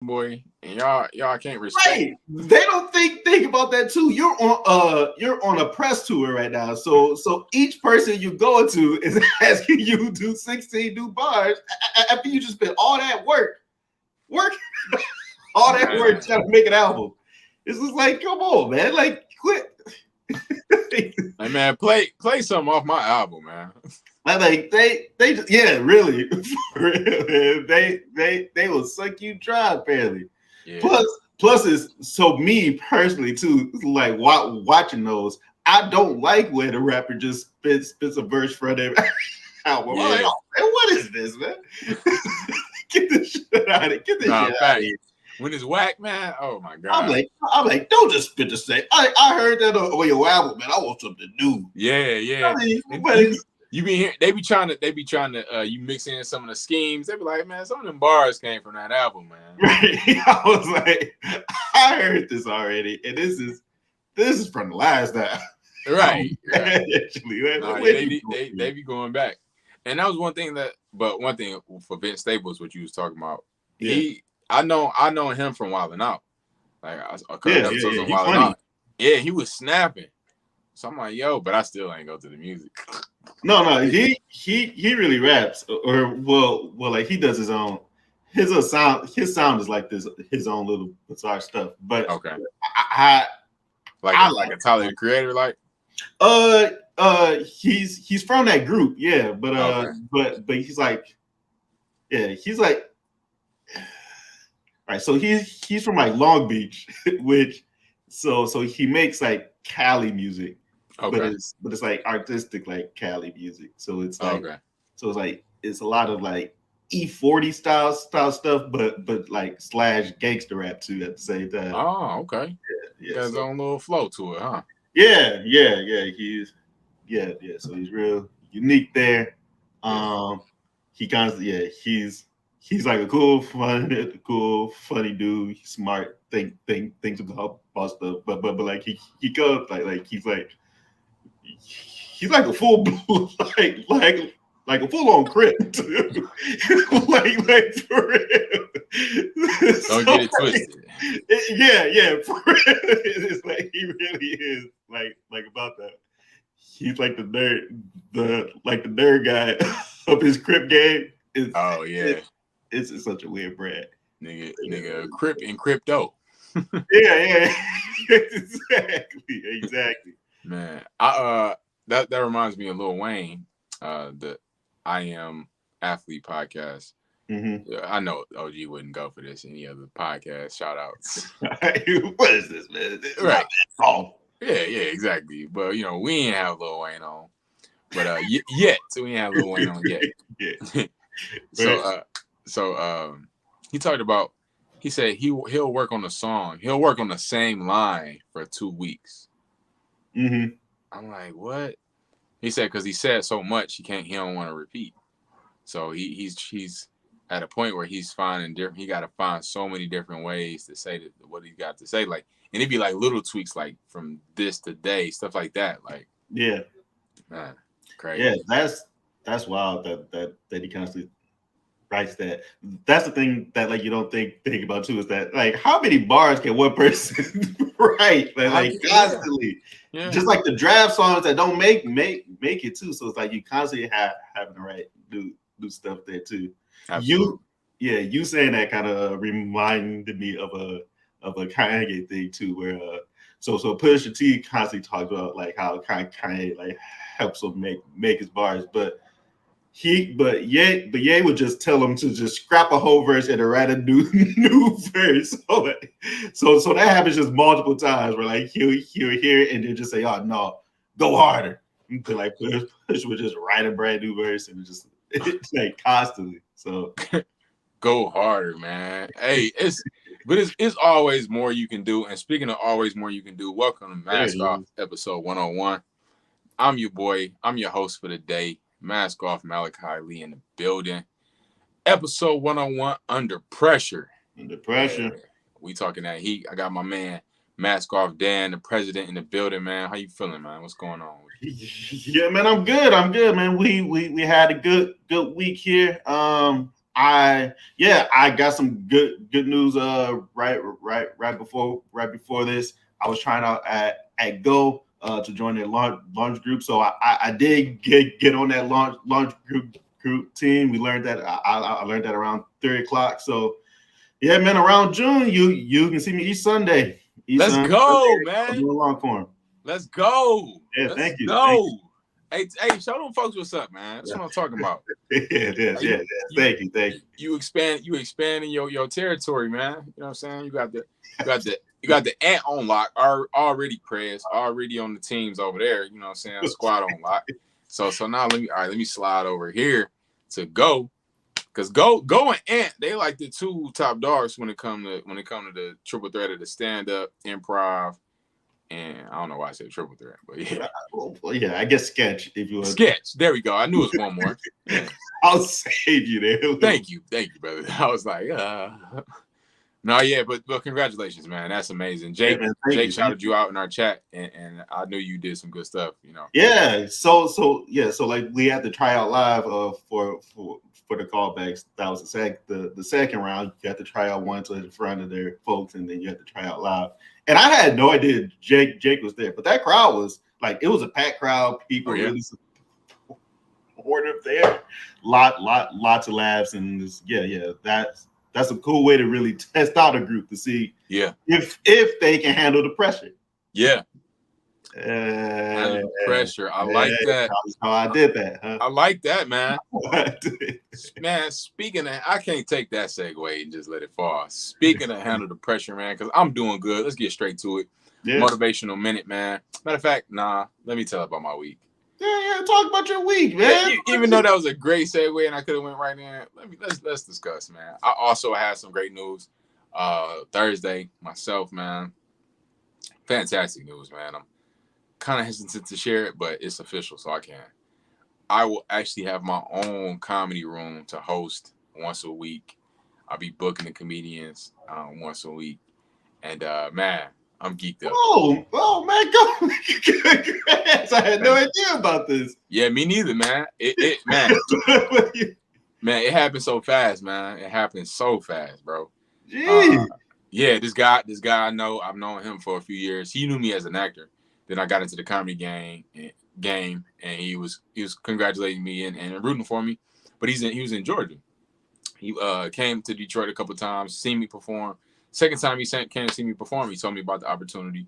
boy, and y'all can't respect. Right. They don't think about that too. You're on a press tour right now. So each person you go to is asking you to do 16 new bars after you just spent all that work all that work trying to make an album. It's just like, come on, man. Like, quit. Hey man, play something off my album, man. Like they just, yeah, really. For real, man. They will suck you dry, apparently. Yeah. Plus is so me personally too, like watching those, I don't like when a rapper just spits a verse for their album. Yeah. I'm like, oh, man, what is this, man? Get this shit out of it. Get this shit out of here. When it's whack, man, oh my god. I'm like, don't just spit the same. I heard that on your album, man. I want something new. Yeah. I mean, you be here, they be trying to you mix in some of the schemes. They be like, man, some of them bars came from that album, man. Right. I was like, I heard this already, and this is from the last time. Right. Actually, they be going back. And that was one thing for Vince Staples, what you was talking about. Yeah. I know him from Wildin' Out. Like a couple episodes on Wildin' Out. Yeah, he was snapping. So I'm like, yo, but I still ain't go to the music. No, he really raps, or well, like he does his own. His sound is like this, his own little bizarre stuff. But okay, I like a Tyler the Creator, like. He's from that group, yeah, but he's like, right. So he's from like Long Beach, which so he makes like Cali music. Okay. But it's like artistic, like Cali music. So it's like, it's a lot of like E40 style stuff, but like / gangster rap too at the same time. Oh, okay. Yeah. Got his own little flow to it, huh? Yeah. So he's real unique there. He constantly, he's like a cool, funny dude. He's smart, thinks about stuff, but like he goes like he's like a full like a full-on Crip too. like for real. Don't get it twisted. Yeah, for real. It's like he really is like about that. He's like the nerd guy of his Crip game. It's such a weird brand. Nigga, Crip and crypto. Yeah. Exactly. Man, that reminds me of Lil Wayne, the I Am Athlete podcast. Mm-hmm. I know OG wouldn't go for this. Any other podcast shout outs. What is this, man? Right. Yeah, exactly. But we ain't have Lil Wayne on. But yet, so we ain't have Lil Wayne on yet. Yeah. So he talked about. He said he'll work on the song. He'll work on the same line for 2 weeks. Mm-hmm. I'm like, what? He said because he said so much he don't want to repeat. So he's at a point where he's finding different. He got to find so many different ways to say what he got to say. Like, and it'd be like little tweaks, like from this to day, stuff like that. Like, yeah, man, crazy. Yeah, that's wild that he constantly writes that. That's the thing that like you don't think about too, is that like how many bars can one person write? Like constantly. Yeah. Just like the draft songs that don't make it too. So it's like you constantly having to write do stuff there too. Absolutely. You saying that kind of reminded me of a Kanye thing too, where so Pusha T constantly talks about like how Kanye like helps him make his bars, but Ye would just tell him to just scrap a whole verse and to write a new verse. So that happens just multiple times where like he'll hear it and then just say, "Oh no, go harder." And like Push would just write a brand new verse and it's like constantly. So go harder, man. Hey, it's always more you can do. And speaking of always more you can do, welcome to Mask Off episode 101. I'm your boy. I'm your host for the day. Mask Off, Malachi Lee in the building. Episode 101, Under Pressure. Under Pressure. We talking that heat. I got my man, Mask Off Dan, the president in the building, man. How you feeling, man? What's going on? Yeah, man, I'm good, man. We had a good week here. I I got some good news. Right before this, I was trying out at Go to join their launch group. So I did get on that launch group team. We learned that I learned that around 3 o'clock. So yeah, man, around June you can see me each Sunday. Let's go, man. I'm doing long form. Let's go. Yeah, Let's thank you. Go. Thank you. Hey, show them folks what's up, man. That's what I'm talking about. Yeah. Thank you. You expanding your territory, man. You know what I'm saying? You got the ant on lock, already pressed, already on the teams over there. You know what I'm saying? Squad on lock. So now let me slide over here to Go. Because Go and Ant, they like the two top dogs when it come to the triple threat of the stand up, improv, and I don't know why I said triple threat, but yeah. Well, yeah, I guess sketch if you want. Sketch. There we go. I knew it was one more. Yeah. I'll save you there. Thank you, brother. I was like, no, yeah, but congratulations, man. That's amazing. Jake, Jake shouted you out in our chat, and I knew you did some good stuff. You know. Yeah. So like we had to try out live for the callbacks. That was the second round. You had to try out once in front of their folks, and then you had to try out live. And I had no idea Jake was there, but that crowd was like, it was a packed crowd. People really supportive there. Lots of laughs, and that's a cool way to really test out a group to see if they can handle the pressure. Yeah. Handle the pressure. I like that. That's how I did that. Huh? I like that, man. Man, speaking of, I can't take that segue and just let it fall. Speaking of handle the pressure, man, because I'm doing good. Let's get straight to it. Yeah. Motivational minute, man. Matter of fact, let me tell about my week. Yeah, talk about your week, man. Even though that was a great segue and I could have went right in, let's discuss, man. I also had some great news. Thursday, myself, man. Fantastic news, man. I'm kind of hesitant to share it, but it's official, so I can. I will actually have my own comedy room to host once a week. I'll be booking the comedians once a week, and man, I'm geeked up. Oh man, go! Congrats. I had no idea about this. Yeah, me neither, man. Man, it happened so fast, man. It happened so fast, bro. Jeez. Yeah, this guy I know. I've known him for a few years. He knew me as an actor. Then I got into the comedy game, and he was congratulating me and rooting for me. But he was in Georgia. He came to Detroit a couple of times, seen me perform. Second time he came to see me perform, he told me about the opportunity.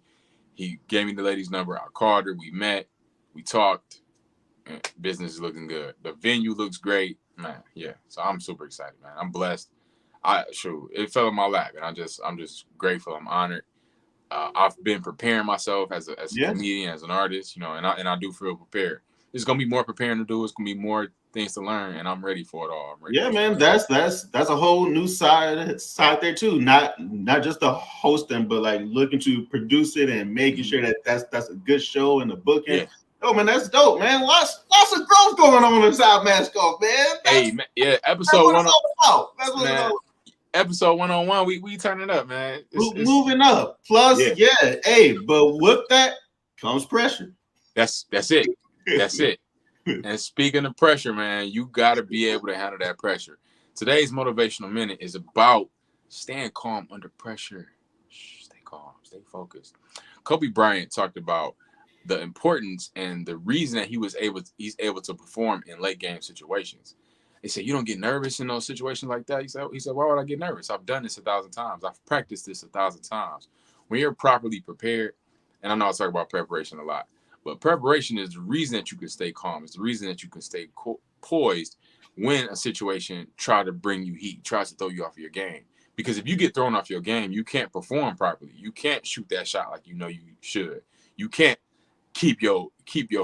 He gave me the lady's number. I called her. We met. We talked. And business is looking good. The venue looks great, man. Yeah, so I'm super excited, man. I'm blessed. It fell in my lap, and I'm just grateful. I'm honored. I've been preparing myself as a comedian, as an artist, you know, and I do feel prepared. There's gonna be more preparing to do. It's gonna be more things to learn, and I'm ready for it all. Man, that's a whole new side there too. Not just the hosting, but like looking to produce it and making sure that that's a good show and the booking. Yeah. Oh man, that's dope, man. Lots of growth going on in South Mascot, man. Episode 1. That's what it's all about. Episode 101, we turn it up, man. It's moving up. Plus, but with that comes pressure. That's it. That's it. And speaking of pressure, man, you got to be able to handle that pressure. Today's motivational minute is about staying calm under pressure. Stay calm, stay focused. Kobe Bryant talked about the importance and the reason that he's able to perform in late game situations. They said, you don't get nervous in those situations like that. He said, why would I get nervous? I've done this 1,000 times. I've practiced this 1,000 times. When you're properly prepared, and I know I talk about preparation a lot, but preparation is the reason that you can stay calm. It's the reason that you can stay poised when a situation tries to bring you heat, tries to throw you off your game. Because if you get thrown off your game, you can't perform properly. You can't shoot that shot like you know you should. You can't keep your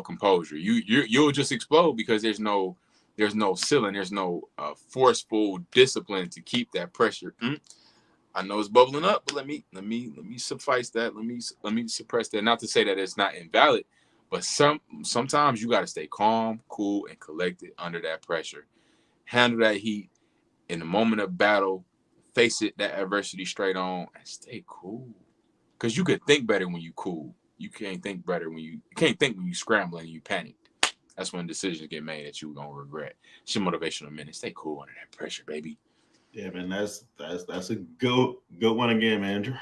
composure. You'll just explode because there's no ceiling. There's no forceful discipline to keep that pressure. I know it's bubbling up, but let me suffice that. Let me suppress that. Not to say that it's not invalid, but sometimes you got to stay calm, cool, and collected under that pressure. Handle that heat in the moment of battle. Face it, that adversity straight on, and stay cool. Because you could think better when you cool. You can't think better when you scrambling and you panicked. That's when decisions get made that you're gonna regret. It's your motivational minute. Stay cool under that pressure, baby. Yeah, man, that's a good one again, man.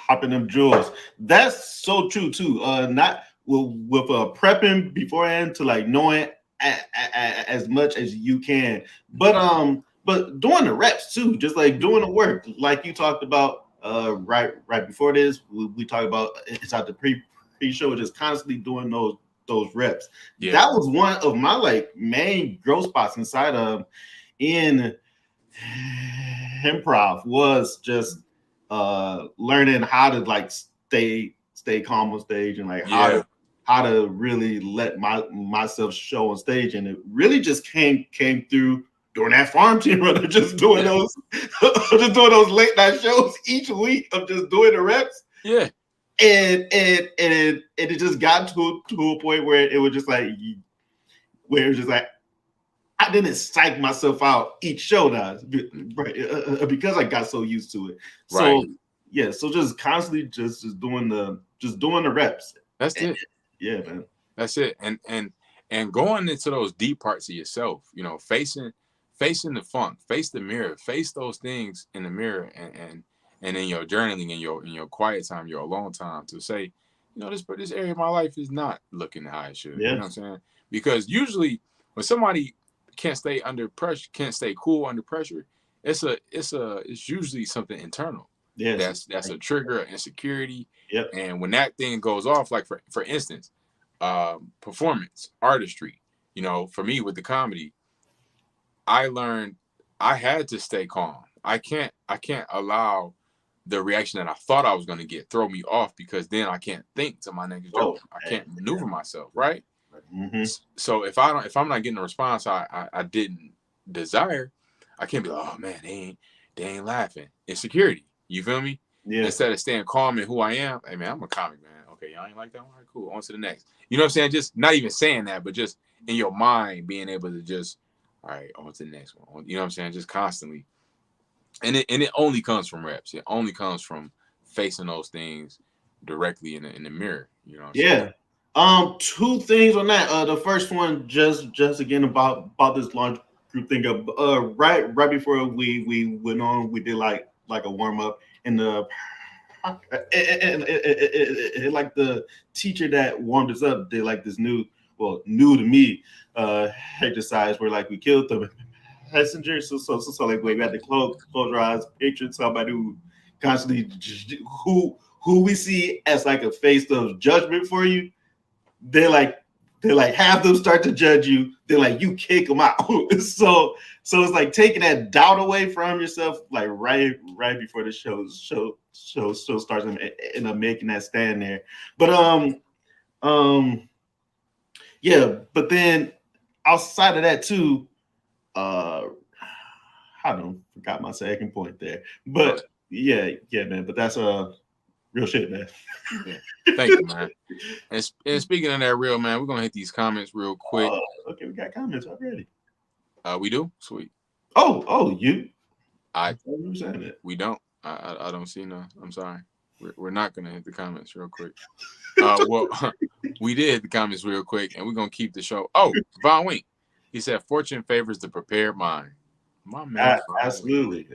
Hopping them jewels. That's so true too. Not with prepping beforehand to like knowing as much as you can, but doing the reps too, just like doing the work, like you talked about. Right before this, we talked about inside the pre-show, just constantly doing those reps. Yeah. That was one of my like main growth spots inside of in improv, was just learning how to like stay calm on stage, and like how to really let myself show on stage. And it really just came through during that farm team run, just doing those late night shows each week of just doing the reps. Yeah. And it just got to a point where it was just like I didn't psych myself out each show now, right? Because I got so used to it. So yeah, so just constantly just doing the reps. That's it. Yeah, man. That's it. And going into those deep parts of yourself, you know, facing the funk, face the mirror, face those things in the mirror, and in your journaling, in your quiet time, your alone time, to say, you know, this area of my life is not looking how it should. Yeah. You know what I'm saying? Because usually when somebody can't stay under pressure, can't stay cool under pressure, it's usually something internal. Yeah. That's a trigger, of insecurity. Yep. And when that thing goes off, like for instance, performance, artistry, you know, for me with the comedy, I learned I had to stay calm. I can't allow the reaction that I thought I was going to get throw me off, because then I can't think to my next joke. I can't maneuver myself, right? Mm-hmm. So if I'm not getting the response I didn't desire, I can't be like, oh man, they ain't laughing. Insecurity. You feel me? Yeah. Instead of staying calm in who I am, hey man, I'm a comic, man. Okay, y'all ain't like that one? All right, cool. On to the next. You know what I'm saying? Just not even saying that, but just in your mind being able to just, all right, on to the next one. You know what I'm saying? Just constantly. And it only comes from reps. It only comes from facing those things directly in the mirror. You know what I'm saying? Two things on that. The first one, just again about this launch group thing. Right before we went on, we did like a warm up, and like the teacher that warmed us up did like this new to me exercise where like we killed the messenger. So like we had to close our eyes, picture somebody who constantly who we see as like a face of judgment for you. They like have them start to judge you. They're like, you kick them out. so it's like taking that doubt away from yourself, like right before the show starts, and end up making that stand there. But yeah. But then outside of that too, I don't forgot my second point there. But yeah, man. But that's real shit, man. Yeah. Thank you, man. And speaking of that real, man, we're gonna hit these comments real quick. Okay, we got comments already. We do? Sweet. Oh, you? We don't. I don't see none. I'm sorry. We're not gonna hit the comments real quick. Well, we did hit the comments real quick, and we're gonna keep the show. Oh, Von Wink. He said, "Fortune favors the prepared mind." My man. Absolutely.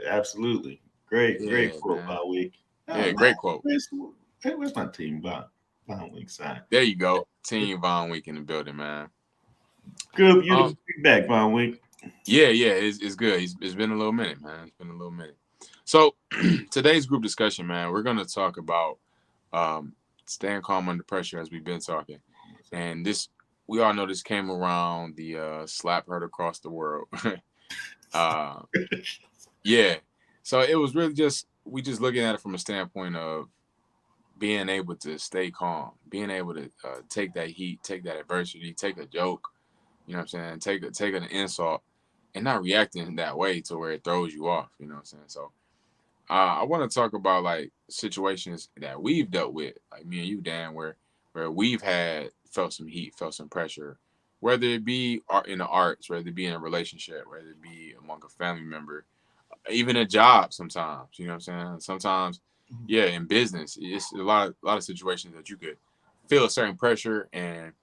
Great quote, Von Wink. Yeah, great quote. Where's my team Von Wink sign? There you go. Team Von Wink in the building, man. Good beautiful feedback, Von Wink. Yeah, it's good. It's been a little minute, man. It's been a little minute. So today's group discussion, man, we're gonna talk about staying calm under pressure, as we've been talking. And this, we all know this came around the slap heard across the world. Yeah. So it was really we just looking at it from a standpoint of being able to stay calm, being able to take that heat, take that adversity, take a joke, you know what I'm saying, take an insult, and not reacting that way to where it throws you off, you know what I'm saying. So I want to talk about like situations that we've dealt with, like me and you, Dan, where we've felt some heat, felt some pressure, whether it be in the arts, whether it be in a relationship, whether it be among a family member, even a job sometimes, you know what I'm saying? Sometimes, yeah, in business, it's a lot of situations that you could feel a certain pressure and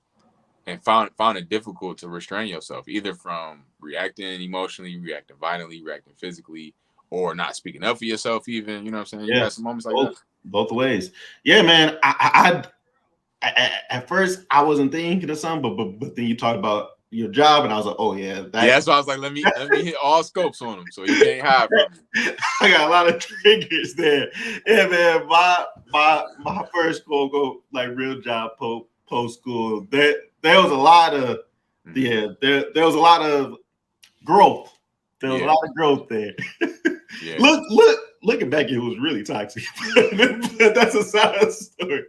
and found it difficult to restrain yourself, either from reacting emotionally, reacting violently, reacting physically, or not speaking up for yourself. Even, you know what I'm saying? You had some moments like that. Both ways. Yeah, man. I at first I wasn't thinking of something, but then you talked about your job, and I was like, oh yeah, that's why I was like, let me hit all scopes on him, so he can't hide from me. I got a lot of triggers there. Yeah, man. My first go like real job post school. There was a lot of there was a lot of growth. There was a lot of growth there. Looking back, it was really toxic. That's a sad story.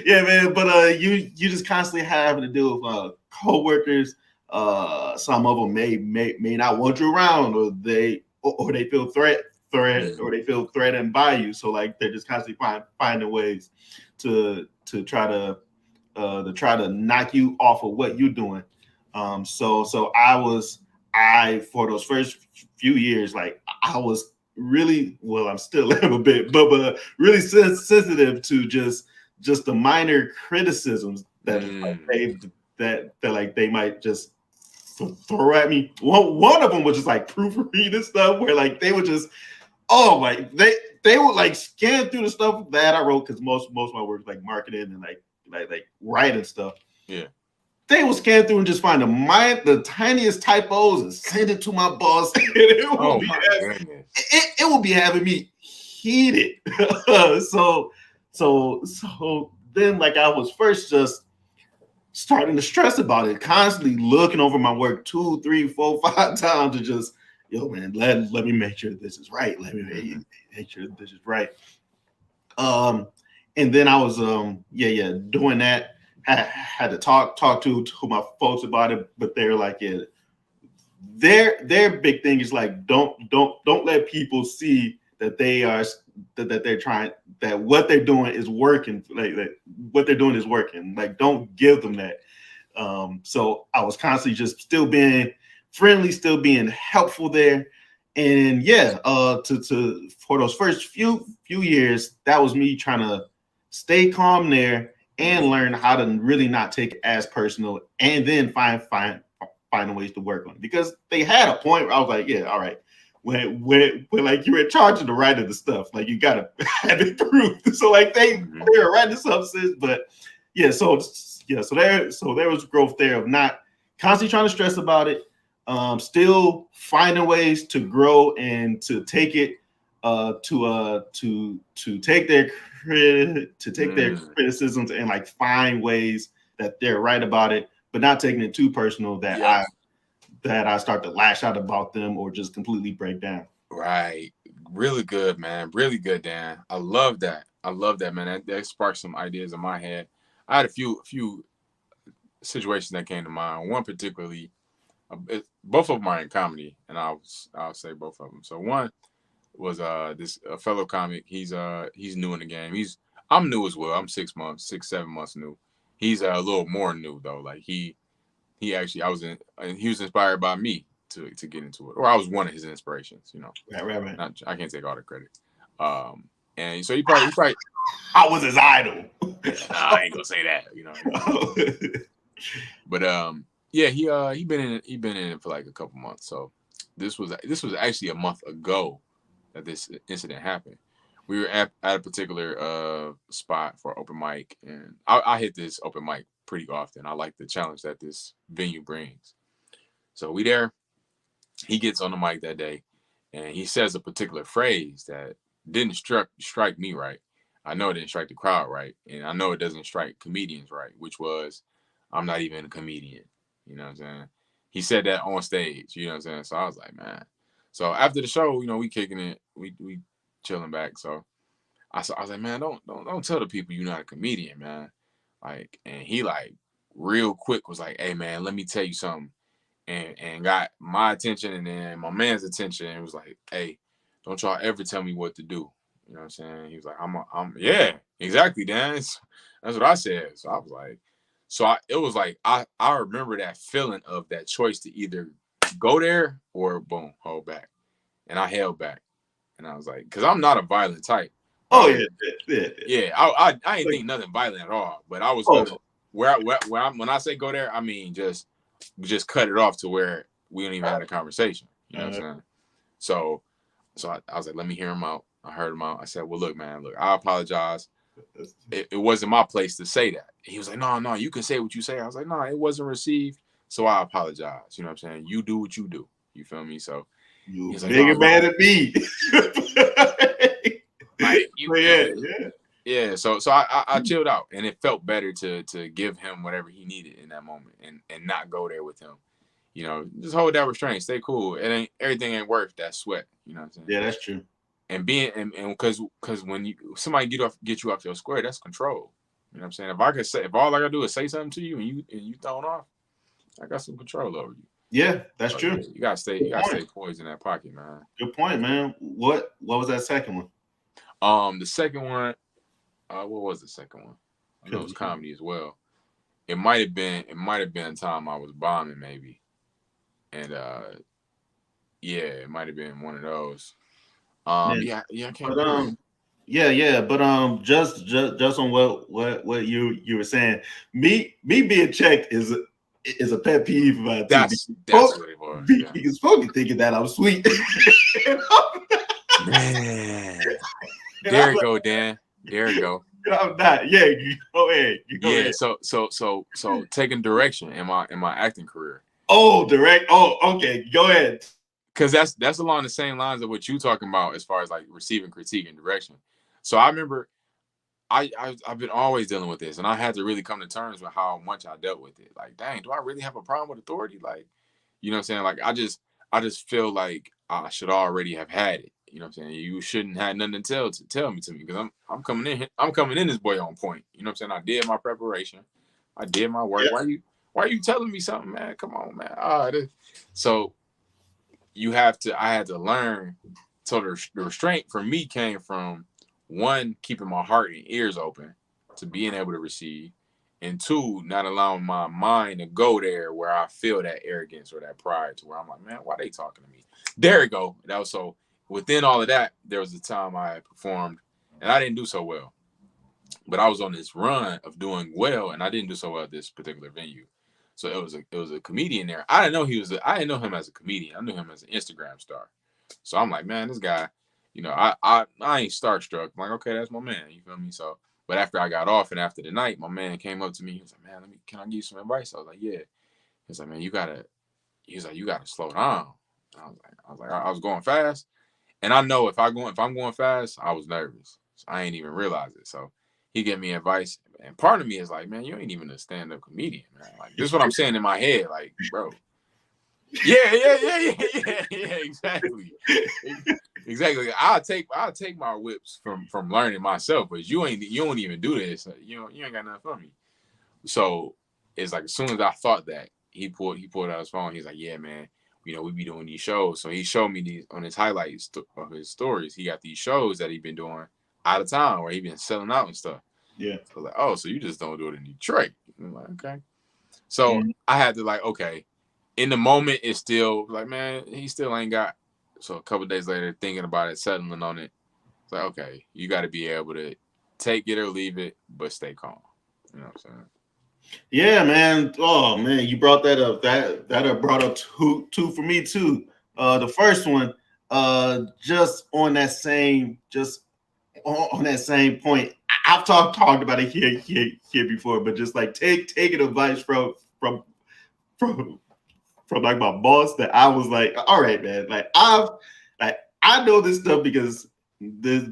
Yeah, man. But you just constantly having to deal with coworkers. Some of them may not want you around, or they feel or they feel threatened by you. So like they're just constantly finding ways to try to knock you off of what you're doing. So I for those first few years, like I was really, well, I'm still a bit, but really sensitive to just the minor criticisms that they might just throw at me. One of them was just like proofread and stuff, where like they would just they would like scan through the stuff that I wrote, because most of my work is like marketing and like writing stuff. Yeah. They will scan through and just find the tiniest typos and send it to my boss. It will be having me heated. So then, like, I was first just starting to stress about it, constantly looking over my work 2, 3, 4, 5 times to just, yo, man, let me make sure this is right. Let me make sure this is right. And then I was doing that. Had to talk to my folks about it, but they're like, yeah, their big thing is like, don't let people see that they're trying, that what they're doing is working, like what they're doing is working. Like, don't give them that. So I was constantly just still being friendly, still being helpful there. And to for those first few years, that was me trying to stay calm there and learn how to really not take it as personal, and then find ways to work on it. Because they had a point where I was like, yeah, all right, when like you're in charge of the writing of the stuff, like you gotta have it through. So like they were writing substance, but so there was growth there of not constantly trying to stress about it, still finding ways to grow and to take it to take their criticisms and like find ways that they're right about it, but not taking it too personal that I start to lash out about them or just completely break down. Right. Really good, man. Really good, Dan. I love that, man. That sparked some ideas in my head. I had a few situations that came to mind. One particularly, both of them are in comedy, and I'll say both of them. So one was this fellow comic. He's new in the game. I'm new as well. I'm 6 months, 7 months new. He's a little more new though. Like he actually, he was inspired by me to get into it, or I was one of his inspirations. You know, right. I can't take all the credit. And so he probably I was his idol. I ain't gonna say that, you know. But he been in it for like a couple months. So this was actually a month ago that this incident happened. We were at a particular spot for open mic, and I hit this open mic pretty often. I like the challenge that this venue brings. So we there. He gets on the mic that day, and he says a particular phrase that didn't strike me right. I know it didn't strike the crowd right, and I know it doesn't strike comedians right, which was, I'm not even a comedian. You know what I'm saying? He said that on stage. You know what I'm saying? So I was like, man. So after the show, you know, we kicking it, we chilling back. So I was like, man, don't tell the people you're not a comedian, man. Like, and he like real quick was like, hey man, let me tell you something, and got my attention and then my man's attention, and was like, hey, don't y'all ever tell me what to do. You know what I'm saying? He was like, I'm yeah, exactly, Dan. That's what I said. So I was like, it was like I remember that feeling of that choice to either go there or boom, hold back. And I held back. And I was like, because I'm not a violent type. Oh yeah. Yeah. I ain't think nothing violent at all. But I was gonna when I say go there, I mean just cut it off to where we don't even have a conversation. You know what I'm saying? So I was like, let me hear him out. I heard him out. I said, well, look, man, I apologize. It wasn't my place to say that. He was like, no, you can say what you say. I was like, no, it wasn't received. So I apologize. You know what I'm saying? You do what you do. You feel me? So he's like, bigger man than me. Like, yeah. So I chilled out, and it felt better to give him whatever he needed in that moment, and not go there with him. You know, just hold that restraint, stay cool. Everything ain't worth that sweat. You know what I'm saying? Yeah, that's true. And because when somebody get you off your square, that's control. You know what I'm saying? If all I gotta do is say something to you and you thrown off, I got some control over you. Yeah, that's true. You gotta stay poised in that pocket, man. Good point, man. What was that second one? The second one, what was the second one? I know it was comedy as well. It might have been time I was bombing, maybe. And it might have been one of those. I can't. But just on what you were saying, me being checked is a pet peeve of mine. That's what it was. Because folks be thinking that I'm sweet. Man, there you go, Dan. There you go. I'm not. Yeah, go ahead. Ahead. So taking direction in my acting career. Oh, direct. Oh, okay. Go ahead. Because that's along the same lines of what you talking about as far as like receiving critique and direction. So I remember I've been always dealing with this, and I had to really come to terms with how much I dealt with it. Like, dang, do I really have a problem with authority? Like, you know what I'm saying? Like, I just feel like I should already have had it. You know what I'm saying? You shouldn't have nothing to tell me because I'm coming in this boy on point. You know what I'm saying? I did my preparation. I did my work. Yeah. Why are you telling me something, man? Come on, man. So I had to learn. So the restraint for me came from, one, keeping my heart and ears open to being able to receive, and two, not allowing my mind to go there where I feel that arrogance or that pride to where I'm like, man, why they talking to me? There you go. That was so. Within all of that, there was a time I performed, and I didn't do so well. But I was on this run of doing well, and I didn't do so well at this particular venue. So it was a comedian there. I didn't know him as a comedian. I knew him as an Instagram star. So I'm like, man, this guy, you know, I ain't starstruck. I'm like, okay, that's my man. You feel me? So, but after I got off and after the night, my man came up to me. He was like, man, can I give you some advice? I was like, yeah. He's like, man, you gotta slow down. I was going fast. And I know if I'm going fast, I was nervous. So I ain't even realize it. So he gave me advice. And part of me is like, man, you ain't even a stand-up comedian, man. Like, this is what I'm saying in my head. Like, bro. Yeah, exactly. Exactly. I'll take my whips from learning myself, but you don't even do this. You ain't got nothing for me. So it's like as soon as I thought that, he pulled out his phone. He's like, yeah, man. You know, we be doing these shows. So he showed me these on his highlights of his stories. He got these shows that he been doing out of town where he been selling out and stuff. Yeah. So I was like, oh, so you just don't do it in Detroit. I'm like, okay. So I had to like, okay. In the moment, it's still like, man, he still ain't got. So a couple of days later, thinking about it, settling on it. It's like, okay, you got to be able to take it or leave it, but stay calm. You know what I'm saying? Yeah, man. Oh, man, you brought that up. That brought up two for me too. The first one, just on that same point. I've talked about it here before, but just like taking advice from like my boss, that I was like, all right, man. Like I know this stuff because this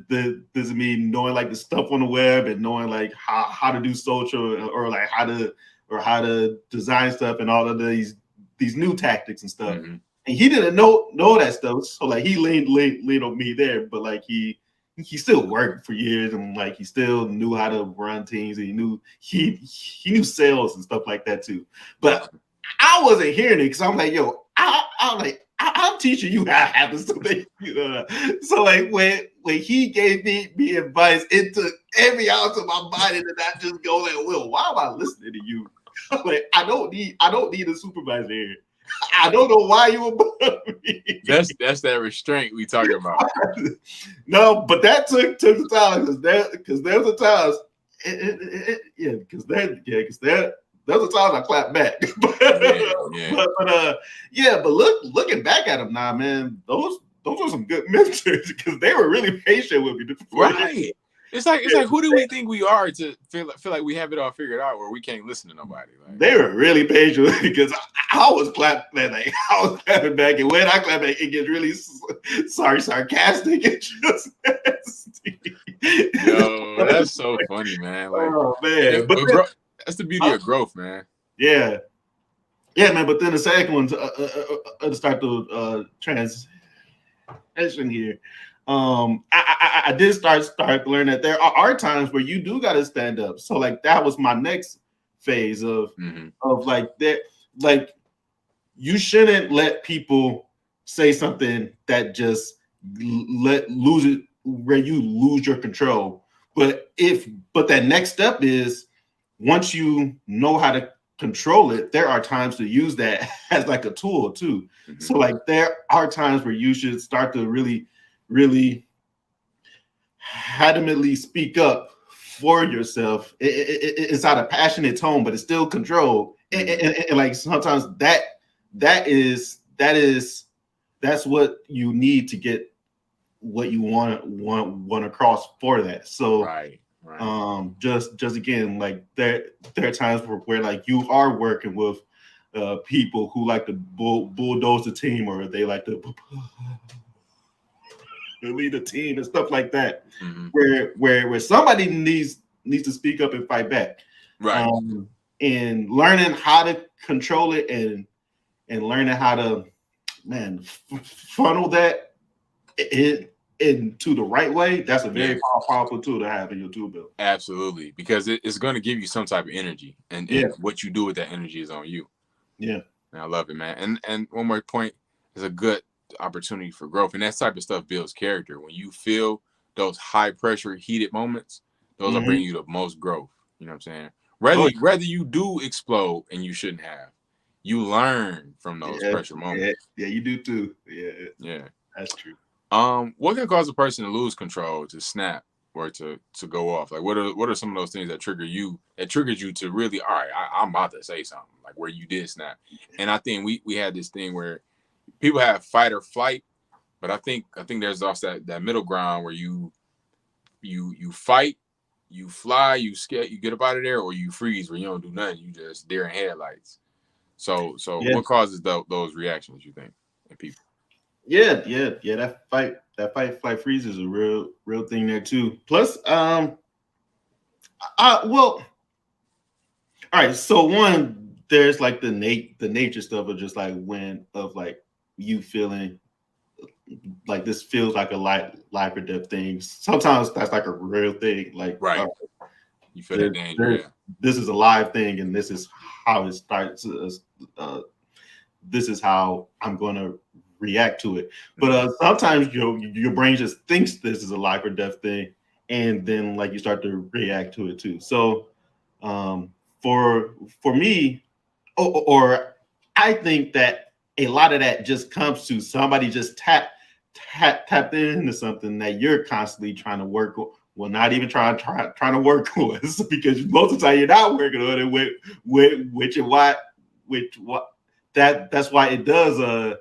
is me knowing like the stuff on the web and knowing like how to do social or like how to design stuff and all of these new tactics and stuff. Mm-hmm. And he didn't know that stuff, so like he leaned on me there, but like he still worked for years and like he still knew how to run teams and he knew sales and stuff like that too. But I wasn't hearing it because I'm like, yo, I'm teaching you how to happen. So like when he gave me advice, it took every ounce of my body to not just go like, Will, why am I listening to you? Like I don't need a supervisor here. I don't know why you above me. That's that restraint we talking about. No, but that took the time because there was a time Yeah, because they're those are times I clap back. But looking back at them now, man, those are some good mentors because they were really patient with me. Right. It's like who do we think we are to feel like we have it all figured out where we can't listen to nobody? Like, they were really patient because I was clapping, like I was clapping back, and when I clap back, it gets really sarcastic and just nasty. Yo, that's so funny, man. Like, oh man, but that's the beauty of growth, man. Yeah, man. But then the second one to start the transition here. I did start learning that there are times where you do got to stand up. So like that was my next phase of like that. Like you shouldn't let people say something that just lose it where you lose your control. But that next step is once you know how to control it, there are times to use that as like a tool too. So like there are times where you should start to really adamantly speak up for yourself. It's not a passionate tone, but it's still controlled. And like sometimes that's what you need to get what you want across for that. So right. Just again, like there are times where like you are working with people who like to bulldoze the team, or they like to lead a team and stuff like that. Where somebody needs to speak up and fight back, right? And learning how to control it and learning how to funnel that into the right way. That's a very powerful tool to have in your tool belt. Absolutely, because it's going to give you some type of energy, and what you do with that energy is on you. Yeah, and I love it, man. And one more point is a good opportunity for growth, and that type of stuff builds character. When you feel those high pressure, heated moments, those are bringing you the most growth. You know what I'm saying? Whether you do explode and you shouldn't have, you learn from those pressure moments. Yeah, you do too. Yeah, that's true. What can cause a person to lose control, to snap, or to go off? Like, what are some of those things that triggered you to really, all right, I'm about to say something, like where you did snap? And I think we had this thing where people have fight or flight, but I think there's also that middle ground where you fight, you fly, you skate, you get up out of there, or you freeze where you don't do nothing, you just deer in headlights. So what causes those reactions, you think, in people? Yeah. That fight, flight, freeze is a real thing there too. Plus, well, all right. So one, there's like the nature stuff of just like like you feeling like this feels like a life or death thing. Sometimes that's like a real thing. Like right, you feel that danger. This is a live thing, and this is how it starts. This is how I'm going to react to it. But sometimes your brain just thinks this is a life or death thing, and then like you start to react to it too. So for me, or I think that a lot of that just comes to somebody just tapped into something that you're constantly trying to work on. Well, not even trying to work on, because most of the time you're not working on it that's why it does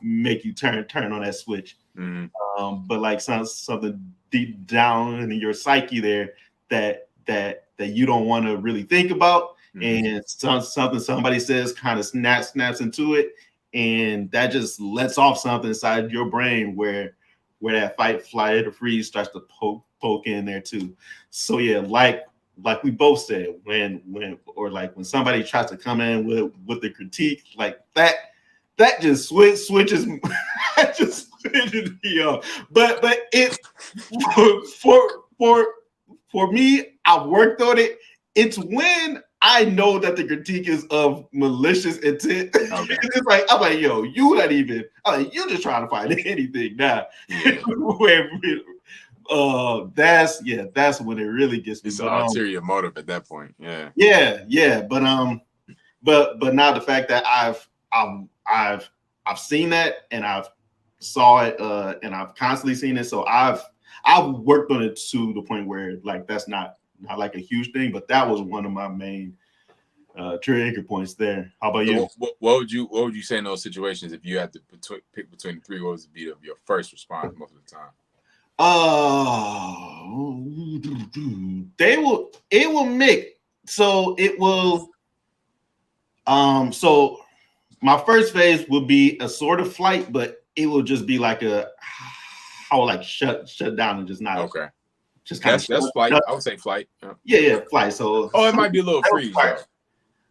make you turn on that switch. But like something deep down in your psyche there that you don't want to really think about, and something somebody says kind of snaps into it, and that just lets off something inside your brain where that fight, flight, or freeze starts to poke in there too. So yeah, like we both said, when somebody tries to come in with the critique like that just switches that just switches me up. But it for me, I've worked on it. It's when I know that the critique is of malicious intent. Okay. It's like I'm like, yo, you not even. You're just trying to find anything now. That's when it really gets me. It's an ulterior motive at that point. Yeah. But now the fact that I've seen that, and I've saw it, and I've constantly seen it, so I've worked on it to the point where like that's not like a huge thing, but that was one of my main trigger points there. How about you? What would you say in those situations if you had to pick between the three? What would be your first response most of the time? It will mix. So it will. So my first phase would be a sort of flight, but it will just be like I will like shut down and just not. Okay. Just kind of that's flight. I would say flight. Yeah, flight. So it might be a little freeze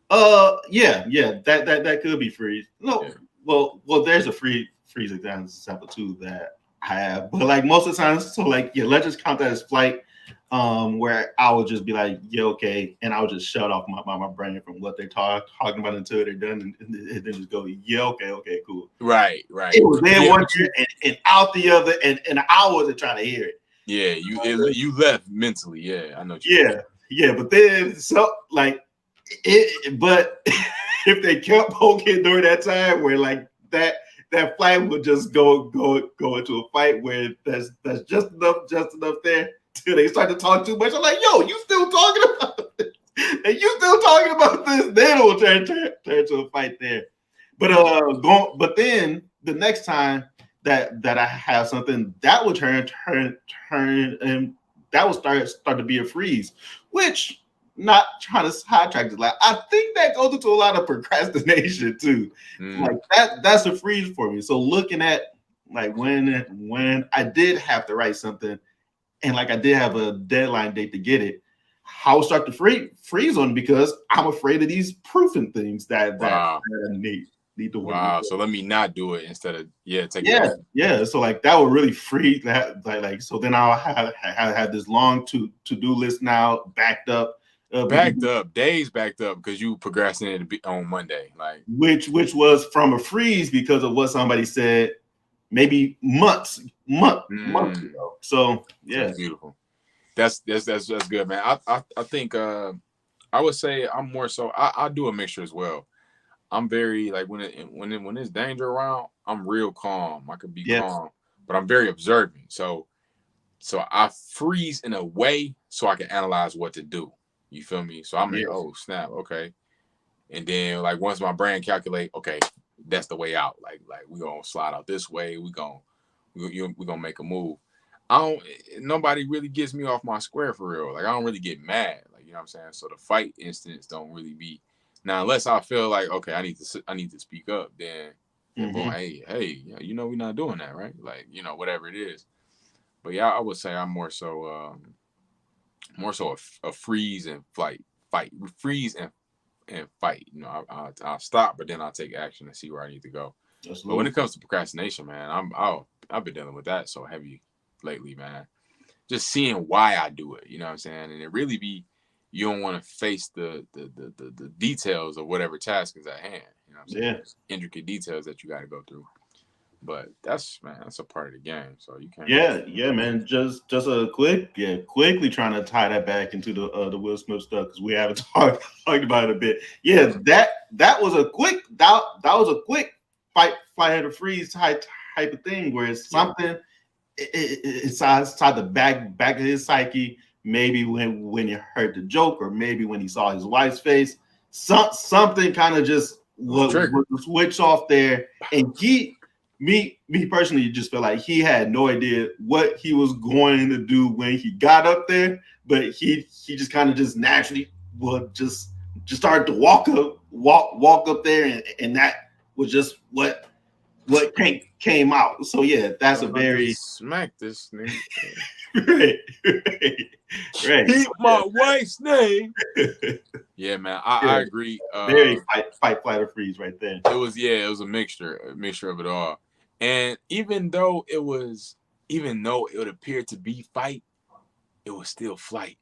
though. Yeah, that could be freeze. No, yeah. Well, there's a freeze example too that I have, but like most of the times, so like let's just count that as flight. Where I would just be like, yeah, okay, and I would just shut off my brain from what they're talking about until they're done, and then just go, yeah, okay, cool. Right. It was there one year and out the other, and I wasn't trying to hear it. Yeah, you left mentally. Yeah, I know. Yeah, but then so like it, but if they kept poking during that time, where like that flight would just go into a fight where that's just enough there. Till they start to talk too much, I'm like, yo, you still talking about this? And you still talking about this? Then it will turn to a fight there. But then the next time that I have something that will turn and that will start to be a freeze, which not trying to sidetrack this. Like I think that goes into a lot of procrastination too. Like that's a freeze for me. So looking at like when I did have to write something. And like I did have a deadline date to get it, I will start to freeze on it because I'm afraid of these proofing things that I need to work. Wow. So let me not do it instead of take it. Yeah. So like that would really freeze that like so then I'll have this long to-do list now backed up. Days backed up because you procrastinated on Monday. Like which was from a freeze because of what somebody said maybe months ago. So yeah, that's beautiful. That's good, man. I think I would say I'm more so. I do a mixture as well. I'm very like when there's danger around, I'm real calm. I could be calm, but I'm very observant. So I freeze in a way so I can analyze what to do. You feel me? So I'm like, oh snap, okay. And then like once my brain calculate, okay, that's the way out. Like we're gonna slide out this way. We're gonna make a move. Nobody really gets me off my square for real. Like I don't really get mad. Like you know what I'm saying. So the fight instance don't really be now unless I feel like okay, I need to speak up. Then boy, hey, you know we're not doing that, right? Like you know whatever it is. But yeah, I would say I'm more so a freeze and fight, freeze and fight. You know, I'll stop, but then I'll take action and see where I need to go. Absolutely. But when it comes to procrastination, man, I've been dealing with that so heavy lately, man. Just seeing why I do it, you know what I'm saying? And it really be you don't want to face the details of whatever task is at hand. You know what I'm saying? There's intricate details that you got to go through. But that's a part of the game. So you can't. Yeah, man. Just a quickly trying to tie that back into the Will Smith stuff because we haven't talked about it a bit. Yeah, that was a quick fight or freeze type of thing where it's something it's inside the back of his psyche. Maybe when he heard the joke, or maybe when he saw his wife's face, something kind of just was switch off there, and Me personally just feel like he had no idea what he was going to do when he got up there, but he just kind of just naturally would just started to walk up there, and that was just what came out. So yeah, that's a very smack this nigga. right. Keep my wife's name. Yeah, man, I agree. Very fight, flight, or freeze right there. It was a mixture of it all. And even though it would appear to be fight, it was still flight.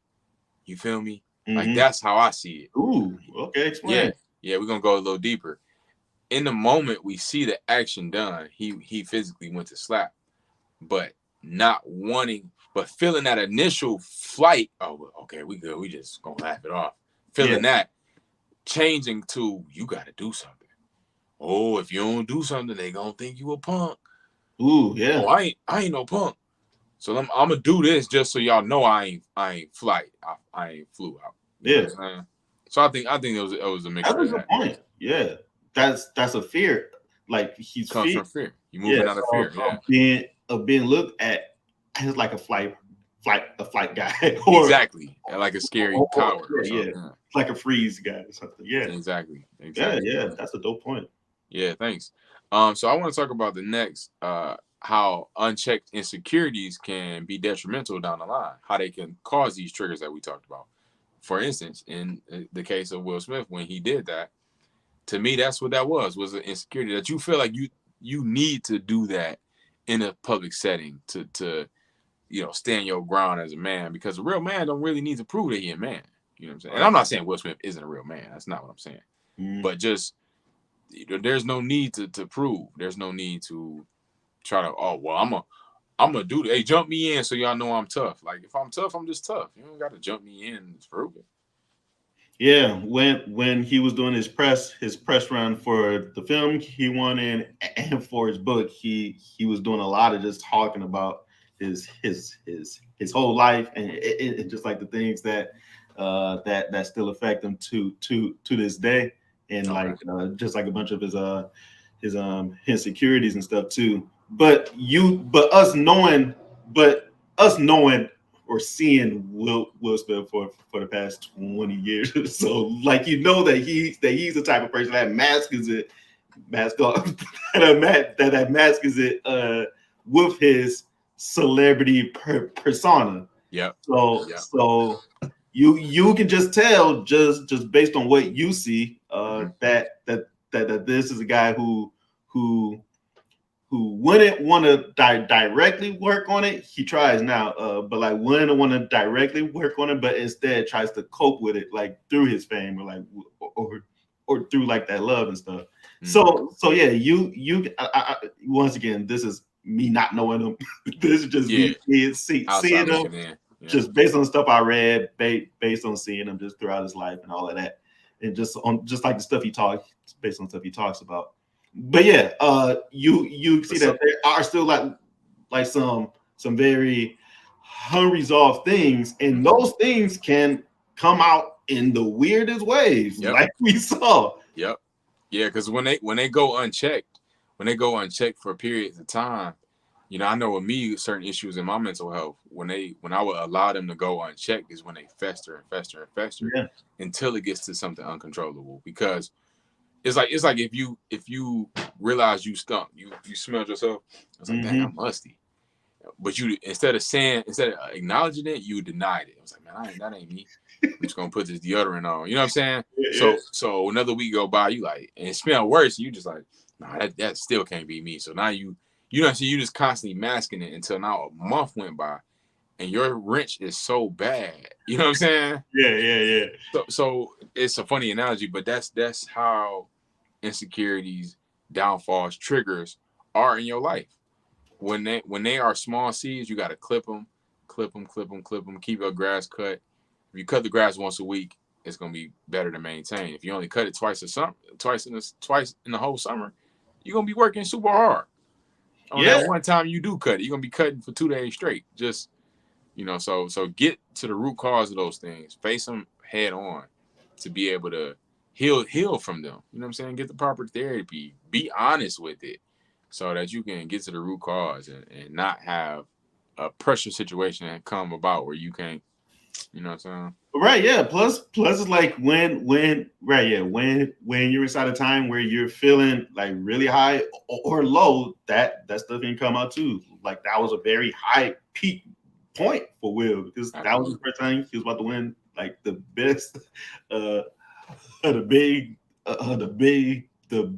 You feel me? Like that's how I see it. Ooh, okay, explain. Yeah, we're gonna go a little deeper. In the moment we see the action done, he physically went to slap, but not wanting, but feeling that initial flight. Oh, okay, we good. We just gonna laugh it off. Feeling that, changing to you got to do something. Oh, if you don't do something, they gonna think you a punk. Ooh, yeah. Oh, I ain't no punk. So I'm gonna do this just so y'all know I ain't flight. I ain't flew out. Yeah. So I think it was a mixture of that. Point. Yeah. That's a fear. Like comes from fear. You're moving out of fear. Of being looked at as like a flight guy. Or, exactly. Like a scary coward or something. Yeah. Like a freeze guy or something. Yeah. Exactly. Yeah. That's a dope point. Yeah, thanks. So I want to talk about the next how unchecked insecurities can be detrimental down the line, how they can cause these triggers that we talked about. For instance, in the case of Will Smith, when he did that, to me, that's what that was an insecurity that you feel like you need to do that in a public setting to stand your ground as a man, because a real man don't really need to prove that he's a man. You know what I'm saying? And I'm not saying Will Smith isn't a real man. That's not what I'm saying. But just there's no need to prove. There's no need to try to, I'm gonna do that. Hey, jump me in so y'all know I'm tough. Like, if I'm tough, I'm just tough. You don't got to jump me in to prove it. Yeah, when he was doing his press run for the film he won in and for his book, he was doing a lot of just talking about his whole life and it just like the things that still affect him to this day, and just like a bunch of his insecurities and stuff too. But us knowing or seeing Will Smith for the past 20 years, so like that he's the type of person that mask is it with his celebrity persona. Yeah. So you can just tell just based on what you see that this is a guy who wouldn't want to directly work on it. He tries now, but like wouldn't want to directly work on it, but instead tries to cope with it like through his fame or like or through like that love and stuff. So yeah, you once again, this is me not knowing him. This is just me seeing him just based on the stuff I read, based on seeing him just throughout his life and all of that, and just like the stuff based on stuff he talks about. But yeah, you see that there are still like some very unresolved things, and those things can come out in the weirdest ways, like we saw. Yep. Yeah, because when they go unchecked for periods of time, I know with me, certain issues in my mental health, when I would allow them to go unchecked is when they fester and fester and fester until it gets to something uncontrollable. Because it's like if you realize you stunk, you smelled yourself. It's like, dang, I'm musty. But you instead of acknowledging it, you denied it. I was like, man, that ain't me. I'm just gonna put this deodorant on. You know what I'm saying? So another week go by, you like, and it smell worse. You just like, nah, that still can't be me. So now you just constantly masking it until now a month went by, and your wrench is so bad. You know what I'm saying? Yeah. So it's a funny analogy, but that's how insecurities, downfalls, triggers are in your life. When they are small seeds, you got to clip them, keep your grass cut. If you cut the grass once a week, it's gonna be better to maintain. If you only cut it twice in the whole summer, you're gonna be working super hard. On that one time you do cut it, you're gonna be cutting for 2 days straight. Just so get to the root cause of those things, face them head on to be able to heal from them. You know what I'm saying? Get the proper therapy, be honest with it, so that you can get to the root cause and not have a pressure situation come about where you can't, you know what I'm saying? Right, yeah. Plus it's like when you're inside a time where you're feeling like really high or low, that stuff can come out too. Like that was a very high peak point for Will, because that was the first time he was about to win like the best the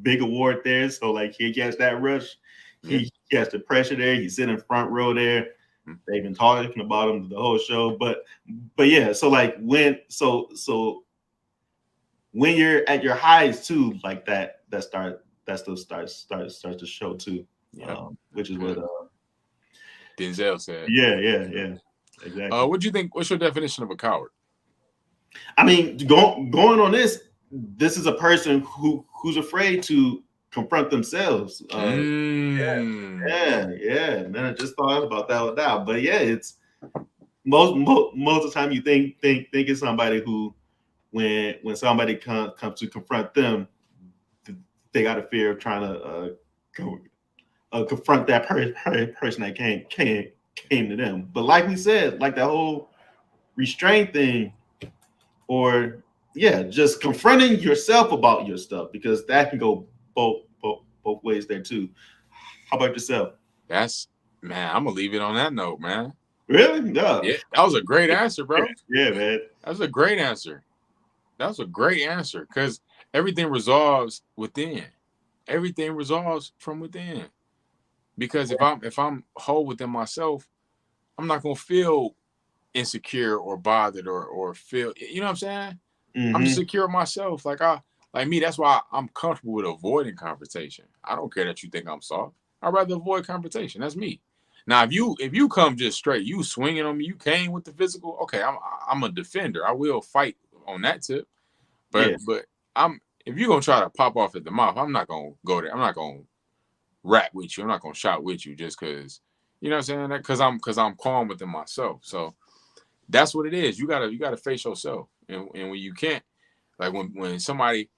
big award there. So like he gets that rush, he gets the pressure there, he's sitting front row there. They've been talking about him the whole show, but yeah. So like when you're at your highs too, like that still starts to show too. Which is what Denzel said. Yeah, exactly. What do you think? What's your definition of a coward? I mean, going on this is a person who's afraid to confront themselves. Yeah, man. I just thought about that one now. But yeah, it's most of the time you think it's somebody who, when somebody comes to confront them, they got a fear of trying to confront that person that came to them. But like we said, like that whole restraint thing, or just confronting yourself about your stuff, because that can go both ways there too. How about yourself? Man, I'm gonna leave it on that note, man. Really? No. Yeah, that was a great answer, bro. Yeah, man. That was a great answer. Because everything resolves within. Everything resolves from within. Because if I'm whole within myself, I'm not gonna feel insecure or bothered or feel, you know what I'm saying? Mm-hmm. I'm secure myself. Like me, that's why I'm comfortable with avoiding confrontation. I don't care that you think I'm soft. I'd rather avoid confrontation. That's me. Now, if you come just straight, you swinging on me, you came with the physical. Okay, I'm a defender. I will fight on that tip. But if you're gonna try to pop off at the mouth, I'm not gonna go there. I'm not gonna rap with you. I'm not gonna shout with you just because, you know what I'm saying? Because I'm calm within myself. So that's what it is. You gotta face yourself. And when you can't, like when somebody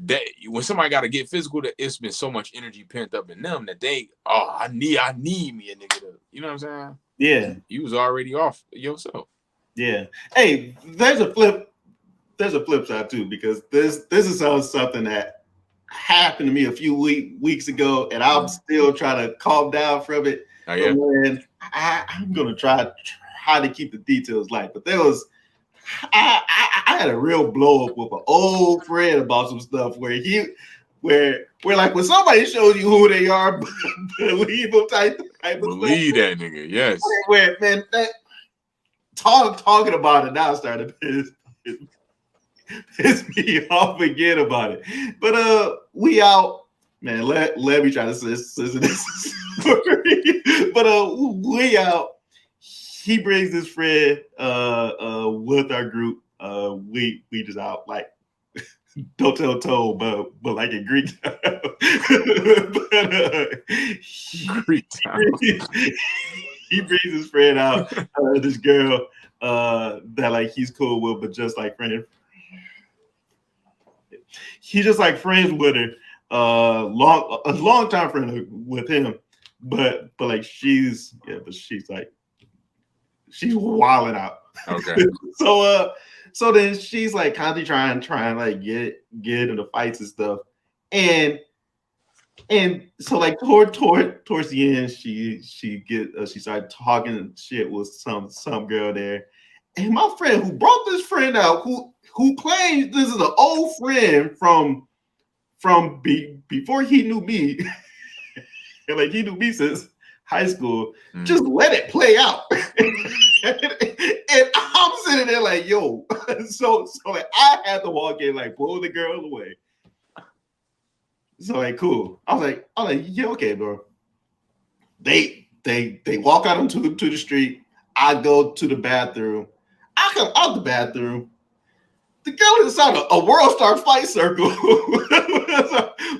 got to get physical, that it's been so much energy pent up in them that I need me a nigga to, you know what I'm saying? Yeah. You was already off yourself. Yeah. Hey, there's a flip side too, because this is something that happened to me a few weeks ago, and I'm still trying to calm down from it. Oh, yeah. Man, I'm gonna try to keep the details light, but I had a real blow up with an old friend about some stuff where like when somebody shows you who they are, believe them type believe that nigga, yes. Where man, that talking about it now started to piss me off again about it. But we out, man. Let me try to scissor this story. But we out. He brings his friend with our group. We just out like don't tell Toad, but like in Greek town. Greek town. He brings his friend out, this girl that like he's cool with, but just like friend. He's just like friends with her, a long time friend with him, but like she's like she's wilding out. Okay. So then she's like constantly trying like get into fights and stuff, and so like towards the end, she started talking shit with some girl there, and my friend who brought this friend out, who claims this is an old friend from before he knew me, and like he knew me since high school, just let it play out. And I'm sitting there like, yo, so like I had to walk in, like pull the girl away. So like, cool. I was like, yeah, okay, bro. They walk out onto the street. I go to the bathroom. I come out the bathroom. The girl inside a World Star fight circle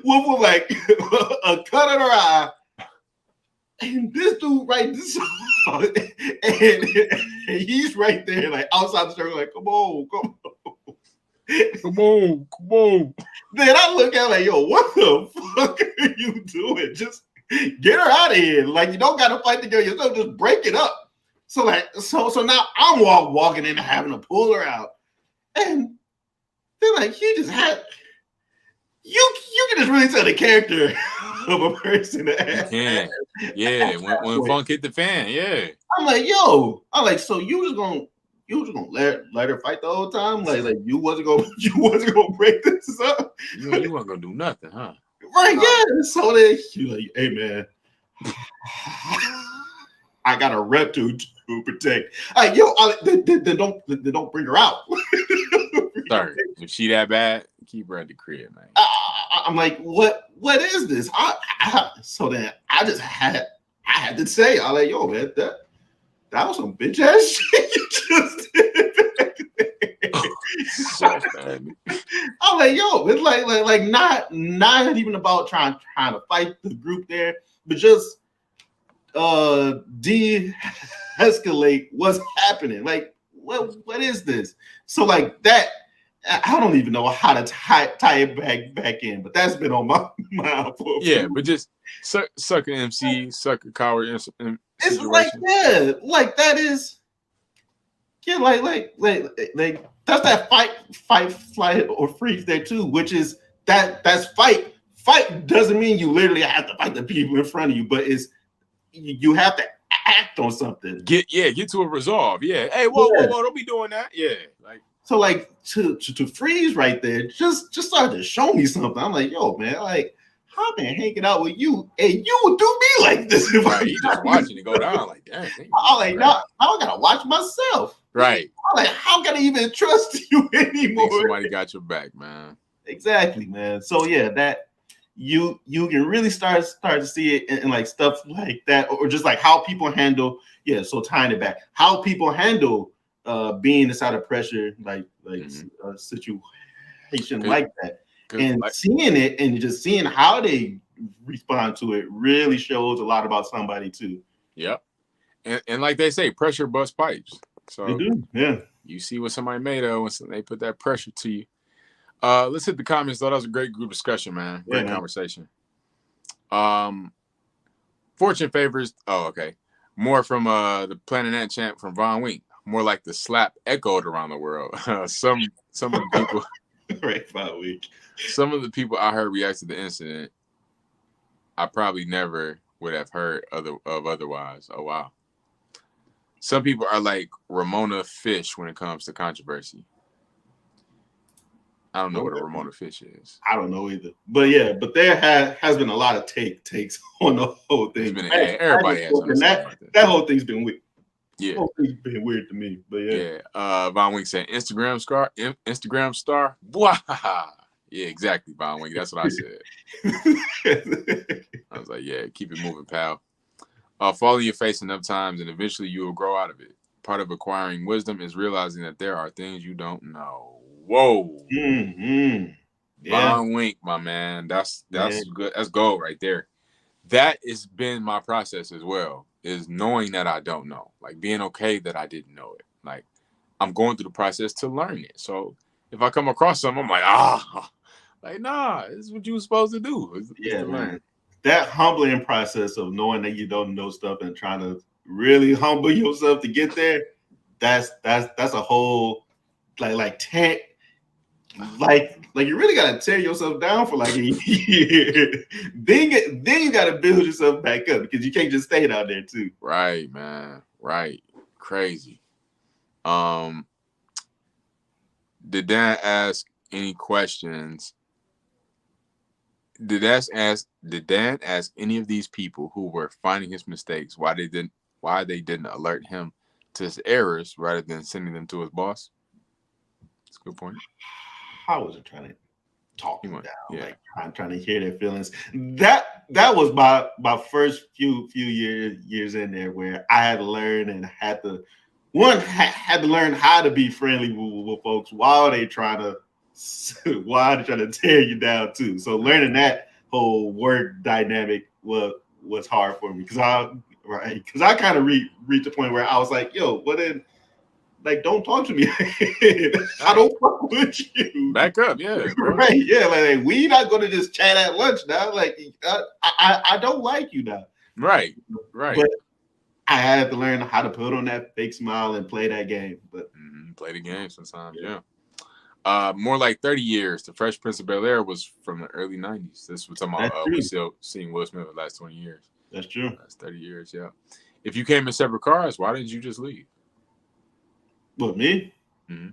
with like a cut in her eye. And this dude and he's right there, like outside the circle, like, come on. Then I look at like, yo, what the fuck are you doing? Just get her out of here. Like, you don't gotta fight the girl yourself, just break it up. So like, so now I'm walking in and having to pull her out. And then like he just had you can just really tell the character of a person. Yeah, when funk hit the fan, yeah. I'm like, so you was gonna let her fight the whole time? Like you wasn't gonna break this up? You weren't gonna do nothing, huh? Right, yeah. So then you like, hey man, I got a rep to protect. Like, then don't bring her out. Sorry, if she that bad, keep her at the crib, man. I'm like, what is this? So then I just had to say, I like, yo, man, that was some bitch ass shit you just did. So bad. I'm like, yo, it's like not even about trying to fight the group there, but just de-escalate what's happening. Like, what is this? So like that, I don't even know how to tie it back in, but that's been on my mind for but just sucker MC, sucker coward it's like, yeah, like that is, yeah, like that's that fight, flight, or freeze there too, which is that's fight. Fight doesn't mean you literally have to fight the people in front of you, but it's you have to act on something. Get to a resolve. Yeah. Hey, whoa, don't be doing that. Yeah. Like, so like to freeze right there, just started to show me something. I'm like, yo, man, like I've been hanging out with you, and you would do me like this. Right, he just watching it go down. Like, damn. I'm like, now I gotta watch myself. Right. I'm like, how can I even trust you anymore? Somebody got your back, man. Exactly, man. So yeah, that you can really start to see it in like stuff like that, or just like how people handle. Yeah, so tying it back, how people handle being inside of pressure, like a situation like that, and seeing it and just seeing how they respond to it really shows a lot about somebody too. Yep. And like they say, pressure busts pipes. So they do, yeah. You see what somebody made of when they put that pressure to you. Let's hit the comments though. That was a great group discussion, man. Great conversation. Fortune favors. Oh, okay. More from the Planet Ant chant from Von Wink. More like the slap echoed around the world. Some of the people. Right, Von Wink. Some of the people I heard react to the incident, I probably never would have heard otherwise. Oh wow. Some people are like Ramona Fish when it comes to controversy. I don't know what a Ramona Fish is. I don't know either. But yeah, but there has been a lot of takes on the whole thing. Everybody has that whole thing's been weird. Yeah. The whole thing's been weird to me. But yeah. Yeah. Von Wink said Instagram star. Wow. Yeah, exactly, Von Wink. That's what I said. I was like, yeah, keep it moving, pal. Fall on your face enough times and eventually you will grow out of it. Part of acquiring wisdom is realizing that there are things you don't know. Whoa. Mm-hmm. Yeah. Von Wink, my man. That's good. That's gold right there. That has been my process as well, is knowing that I don't know. Like being okay that I didn't know it. Like I'm going through the process to learn it. So if I come across something, I'm like, nah, this is what you were supposed to do. It's to learn. That humbling process of knowing that you don't know stuff and trying to really humble yourself to get there, that's a whole like you really gotta tear yourself down for like a year. then you gotta build yourself back up because you can't just stay down there too. Right, man. Right. Crazy. Did Dan ask any questions? Did Dan ask any of these people who were finding his mistakes why they didn't alert him to his errors rather than sending them to his boss? That's a good point. I wasn't trying to talk them down. Like I'm trying to hear their feelings. That was my first few years in there where I had to learn and had to learn how to be friendly with folks while they trying to tear you down too. So learning that whole work dynamic was hard for me because I kind of reached the point where I was like, yo, what then? Like, don't talk to me. I don't fuck with you. Back up, yeah. Right, yeah. Like we not gonna just chat at lunch now. Like, I don't like you now. Right. But I had to learn how to put on that fake smile and play that game. But play the game sometimes, yeah. More like 30 years. The Fresh Prince of Bel-Air was from the early 90s. This was talking about we still seeing Will Smith the last 20 years. That's true. That's 30 years, yeah. If you came in separate cars, why didn't you just leave? What, me? Mm-hmm.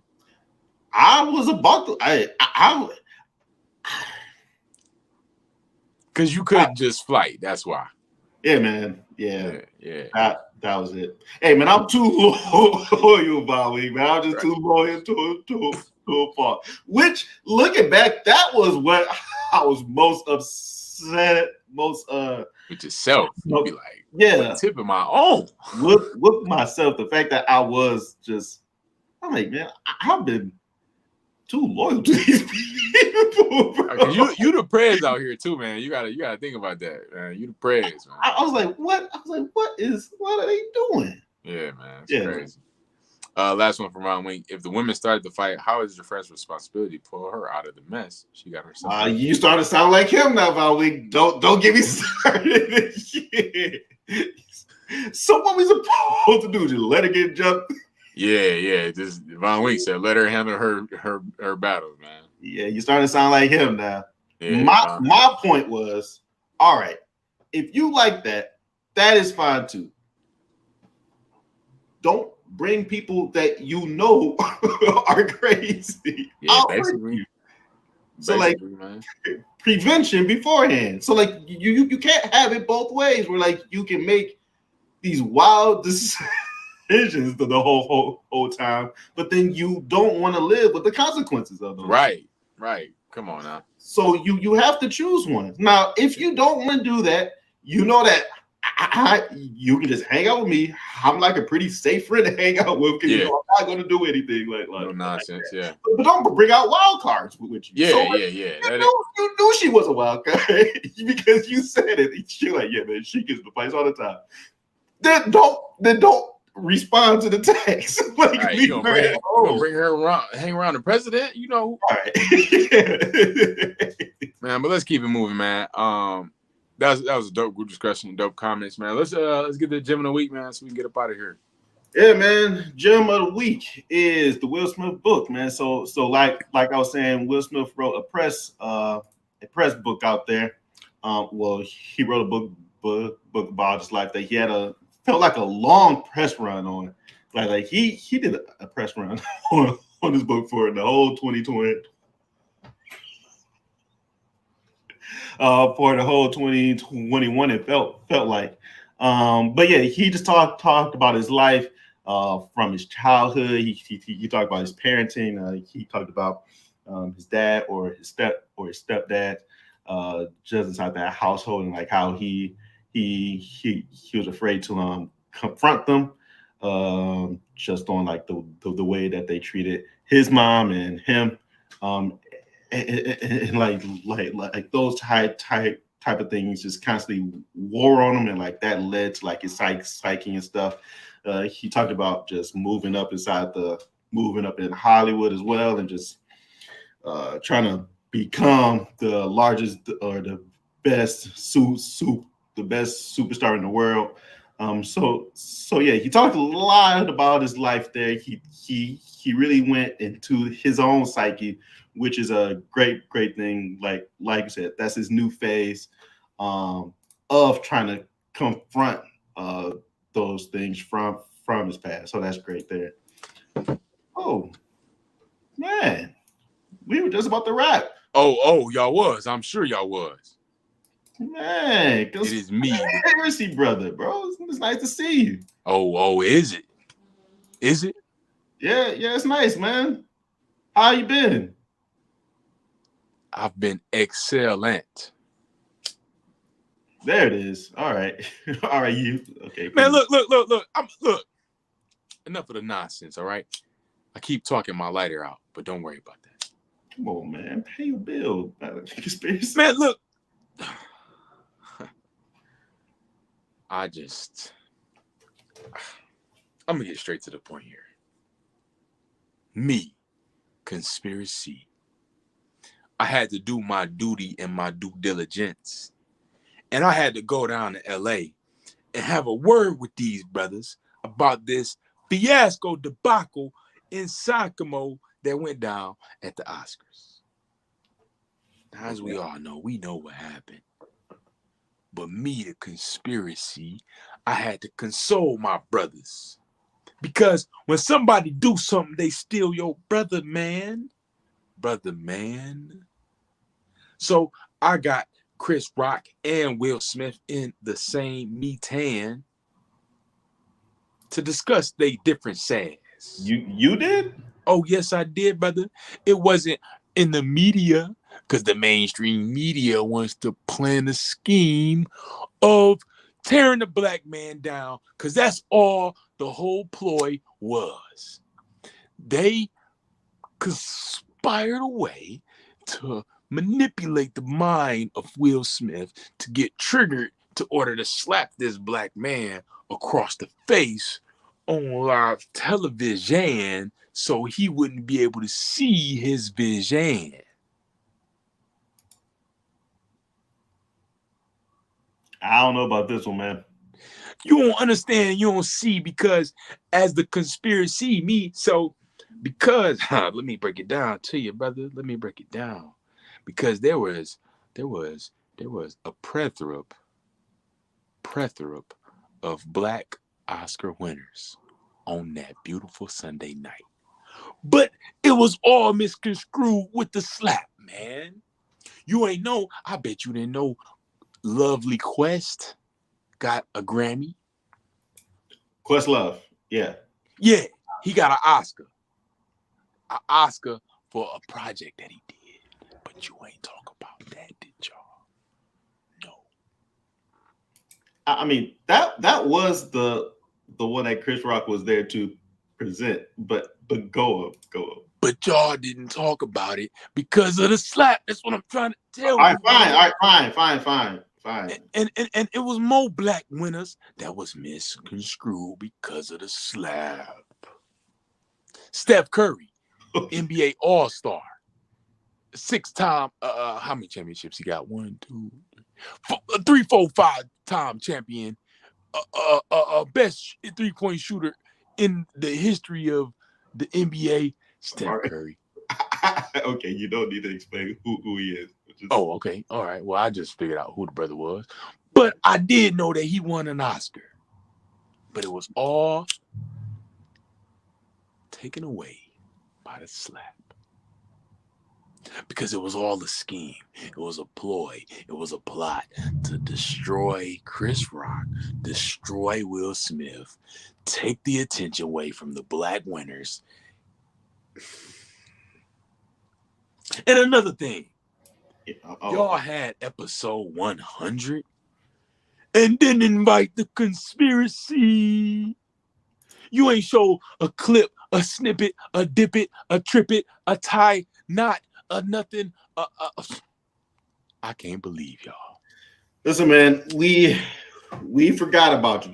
I was about to. I because you couldn't just flight. That's why. Yeah, man. Yeah. That was it. Hey, man, I'm too loyal about me, man. I'm just too loyal to a fault. Which, looking back, that was what I was most upset. With yourself. You'd be like, tip of my own. With myself, the fact that I was just, I'm like, man, I've been too loyal to these people, bro. You the prez out here too, man. You gotta think about that, man. You the prez, man. I was like, what? I was like, what are they doing? Yeah, man. It's crazy. Last one from Ron Wink. If the women started the fight, how is your friend's responsibility to pull her out of the mess she got herself? You starting to sound like him now, Ron Wink. Don't get me started. So what we supposed to do? Just let her get jumped? Yeah. Just Von Wink said, let her handle her battles, man. Yeah, you starting to sound like him now. Yeah, my point was, all right, if you like that is fine too. Don't bring people that you know are crazy. Yeah, basically. So like, man, prevention beforehand. So like, you can't have it both ways. Where like you can make these wild decisions the whole time, but then you don't want to live with the consequences of them. Right. Come on now. So you have to choose one. Now, if you don't want to do that, you know that you can just hang out with me. I'm like a pretty safe friend to hang out with because you know I'm not going to do anything like no nonsense. Like but don't bring out wild cards with you. Yeah. You knew she was a wild card because you said it. She's like, yeah, man, she gets the fights all the time. Then don't respond to the text. Like, right, you gonna bring her around, hang around the president, you know. All right. Man, but let's keep it moving, man. That was a dope group discussion, dope comments, man. Let's get the gem of the week, man, so we can get up out of here. Yeah, man. Gem of the week is the Will Smith book, man. So like I was saying, Will Smith wrote a press book out there. Well, he wrote a book about his life that he had felt like a long press run on. Like he did a press run on this book for the whole 2020. For the whole 2021, it felt like. But yeah, he just talked about his life from his childhood. He talked about his parenting. He talked about his dad or his stepdad just inside that household, and like how he was afraid to confront them just on like the way that they treated his mom and him. And like those type of things just constantly wore on him, and like that led to like his psyche and stuff. He talked about just moving up in Hollywood as well, and just trying to become the largest or the best superstar in the world. So yeah, he talked a lot about his life there. He really went into his own psyche, which is a great thing. Like you said, that's his new phase of trying to confront those things from his past. So that's great there. Oh man, we were just about to wrap. Oh, y'all was. I'm sure y'all was. Man, it is me, conspiracy brother, bro. It's nice to see you. Oh, is it? Is it? Yeah, it's nice, man. How you been? I've been excellent. There it is. All right. All right, you. Okay. Man, look. Look. Enough of the nonsense, all right? I keep talking my lighter out, but don't worry about that. Come on, man. Pay your bill. Conspiracy. Man, look. I'm going to get straight to the point here. Me, conspiracy. I had to do my duty and my due diligence. And I had to go down to LA and have a word with these brothers about this fiasco debacle in Sacamo that went down at the Oscars. Now, as we all know, we know what happened. But me, the conspiracy, I had to console my brothers. Because when somebody do something, they steal your brother, man. Brother, man. So I got Chris Rock and Will Smith in the same meeting to discuss their different sides. You did? Oh, yes, I did, brother. It wasn't in the media, because the mainstream media wants to plan a scheme of tearing the black man down, because that's all the whole ploy was. They conspired a way to manipulate the mind of Will Smith to get triggered to order to slap this black man across the face on live television so he wouldn't be able to see his vision. I don't know about this one, man. You don't understand, you don't see, because as the conspiracy because let me break it down to you, brother. Let me break it down. Because there was a plethora of black Oscar winners on that beautiful Sunday night. But it was all misconstrued with the slap, man. You ain't know, I bet you didn't know Lovely Quest got a Grammy. Questlove, yeah. Yeah, he got an Oscar. An Oscar for a project that he did. But you ain't talk about that, did y'all? No. I mean, that was the one that Chris Rock was there to present, but go up. But y'all didn't talk about it because of the slap. That's what I'm trying to tell you. All right, fine. And it was more black winners that was misconstrued because of the slap. Steph Curry, NBA All-Star, 6-time. How many championships he got? 1, 2, 3, 4, 5-time champion. Best 3-point shooter in the history of the NBA. Steph Curry. Okay, you don't need to explain who he is. Oh, okay. All right. Well, I just figured out who the brother was. But I did know that he won an Oscar. But it was all taken away by the slap. Because it was all a scheme. It was a ploy. It was a plot to destroy Chris Rock, destroy Will Smith, take the attention away from the black winners. And another thing, y'all had episode 100 and didn't invite the conspiracy. You ain't show a clip, a snippet, a dip it, a trip it, a tie knot, a nothing. I can't believe y'all. Listen, man, we forgot about you.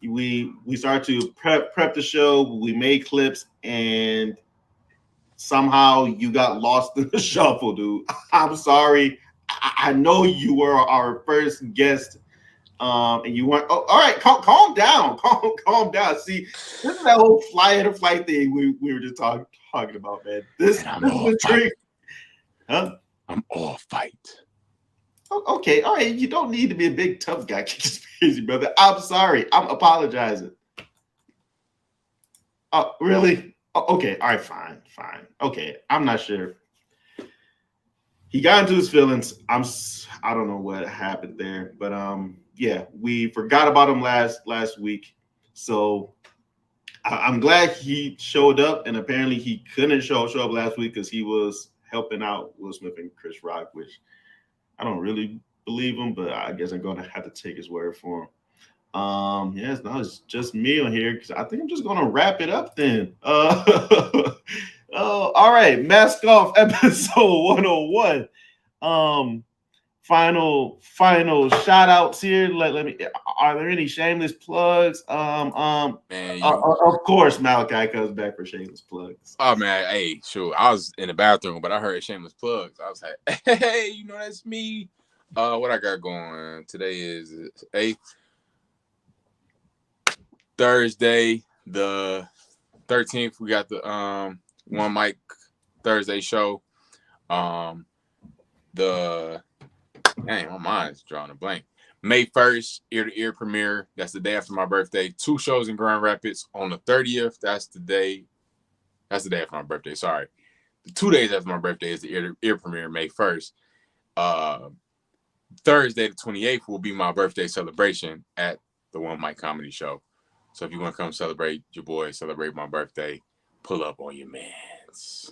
We started to prep the show. We made clips, and somehow you got lost in the shuffle, dude. I'm sorry. I know you were our first guest, and you weren't. Oh, all right, calm down, calm down. See, this is that whole flight thing we were just talking about, man. This is the trick, huh? I'm all fight. Okay, all right. You don't need to be a big tough guy, conspiracy brother. I'm sorry. I'm apologizing. Oh, really? Oh, okay, all right, fine. Okay, I'm not sure. He got into his feelings. I don't know what happened there, but yeah, we forgot about him last week. So I'm glad he showed up, and apparently he couldn't show up last week because he was helping out Will Smith and Chris Rock, which I don't really believe him, but I guess I'm gonna have to take his word for him. Yes, now it's just me on here because I think I'm just gonna wrap it up then. All right, Mask Off episode 101. Final shout outs here. Let me. Are there any shameless plugs? Man, of course, Malachi comes back for shameless plugs. Oh man, hey, sure. I was in the bathroom, but I heard shameless plugs. I was like, hey, you know that's me. What I got going? Today is 8th. Thursday, the 13th, we got the One Mic Thursday show. My mind's drawing a blank. May 1st, ear-to-ear premiere. That's the day after my birthday. 2 shows in Grand Rapids on the 30th. That's the day after my birthday. Sorry. The 2 days after my birthday is the ear premiere, May 1st. Thursday, the 28th, will be my birthday celebration at the One Mic Comedy Show. So if you want to come celebrate your boy, celebrate my birthday, pull up on your mans.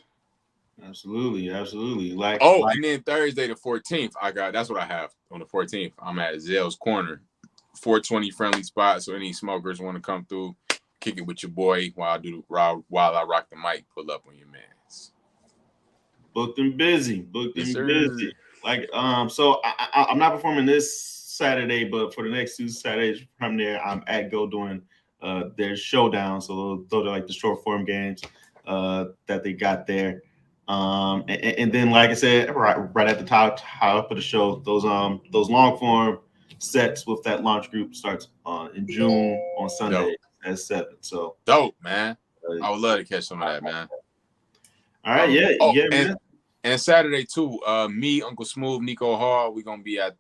Absolutely. And then Thursday the 14th, that's what I have on the 14th. I'm at Zell's Corner, 420 friendly spot. So any smokers want to come through, kick it with your boy while I rock the mic, pull up on your mans. Booked and busy. Yes, Busy. Like so I'm not performing this Saturday, but for the next 2 Saturdays from there, I'm at Go doing their showdown. So those are like the short form games that they got there. And then like I said, right at the top of the show, those long form sets with that launch group starts in June on Sunday at 7. So dope, man. I would love to catch some of that, man. All right, man. And Saturday too, me, Uncle Smooth, Nico Hall, we're gonna be at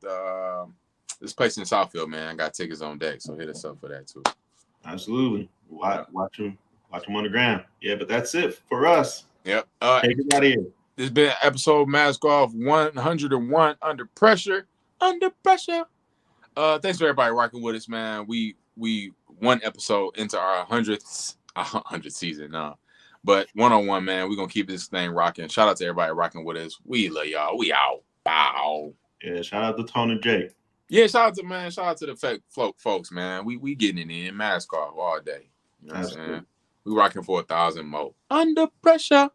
this place in Southfield, man. I got tickets on deck, so hit us up for that too. Absolutely. Watch them on the ground. Yeah, but that's it for us. Yep. Take it out of here. This has been episode Mask Off 101 Under Pressure. Under Pressure. Thanks for everybody rocking with us, man. We one episode into our 100th season now. But 101, man, we're gonna keep this thing rocking. Shout out to everybody rocking with us. We love y'all. We out. Bow. Yeah, shout out to Tony Jake. Yeah, shout out to the folks, man. We getting it in. Mask Off all day. You know what I'm saying? We rocking for 1,000 more. Under Pressure.